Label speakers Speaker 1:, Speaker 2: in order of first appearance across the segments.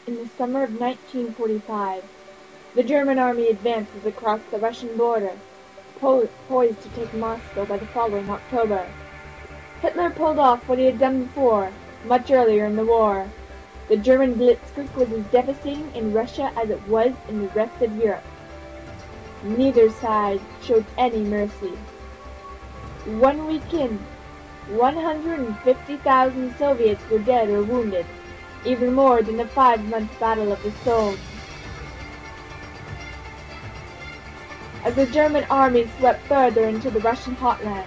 Speaker 1: In the summer of 1945, the German army advances across the Russian border, poised to take Moscow by the following October. Hitler pulled off what he had done before, much earlier in the war. The German blitzkrieg was as devastating in Russia as it was in the rest of Europe. Neither side showed any mercy. 1 week in, 150,000 Soviets were dead or wounded, even more than the 5-month Battle of the Somme. As the German army swept further into the Russian heartland,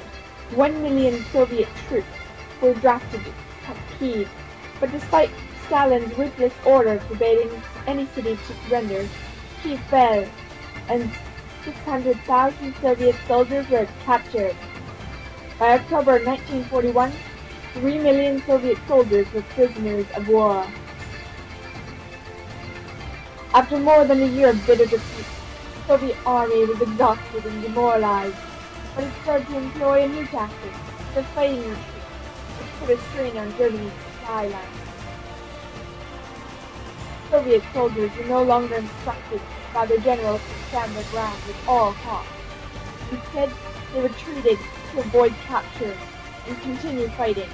Speaker 1: 1 million Soviet troops were drafted to Kiev, but despite Stalin's ruthless order forbidding any city to surrender, Kiev fell, and 600,000 Soviet soldiers were captured. By October 1941, 3 million Soviet soldiers were prisoners of war. After more than a year of bitter defeat, the Soviet army was exhausted and demoralized, but it started to employ a new tactic, the fighting retreat, which put a strain on Germany's supply line. Soviet soldiers were no longer instructed by their generals to stand their ground at all costs. Instead, they retreated to avoid capture and continue fighting.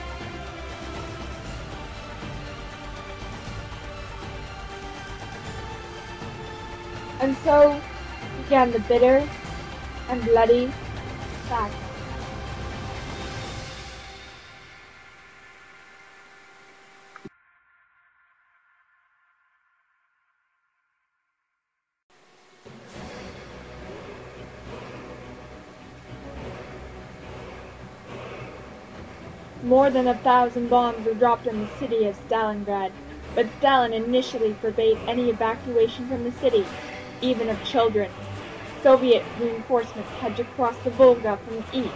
Speaker 1: And so began the bitter and bloody battle. More than 1,000 bombs were dropped on the city of Stalingrad, but Stalin initially forbade any evacuation from the city, even of children. Soviet reinforcements had to cross the Volga from the east,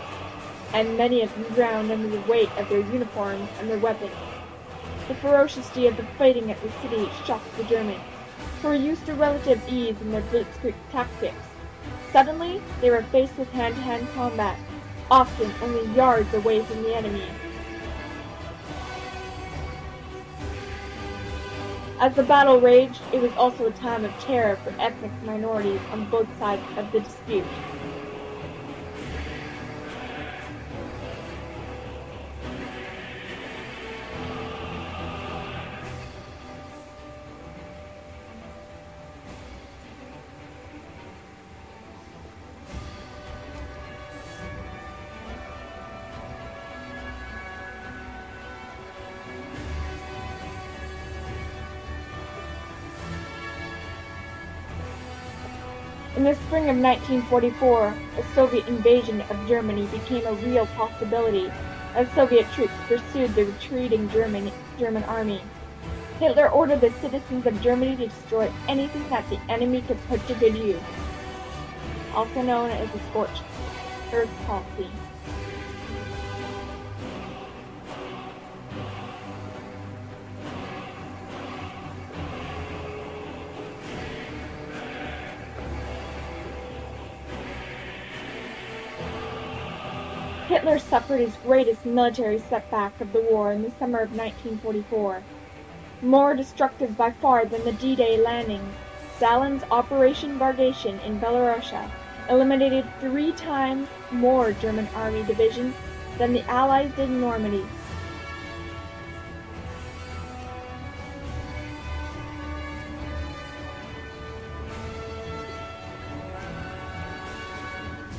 Speaker 1: and many of them drowned under the weight of their uniforms and their weapons. The ferocity of the fighting at the city shocked the Germans, who were used to relative ease in their blitzkrieg tactics. Suddenly, they were faced with hand-to-hand combat, often only yards away from the enemy. As the battle raged, it was also a time of terror for ethnic minorities on both sides of the dispute. In the spring of 1944, a Soviet invasion of Germany became a real possibility as Soviet troops pursued the retreating German army. Hitler ordered the citizens of Germany to destroy anything that the enemy could put to good use, also known as the scorched earth policy. Hitler suffered his greatest military setback of the war in the summer of 1944. More destructive by far than the D-Day landings, Stalin's Operation Bagration in Belarusia eliminated 3 times more German army divisions than the Allies did in Normandy.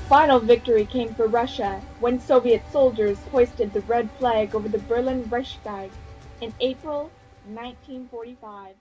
Speaker 1: Final victory came for Russia when Soviet soldiers hoisted the red flag over the Berlin Reichstag in April 1945.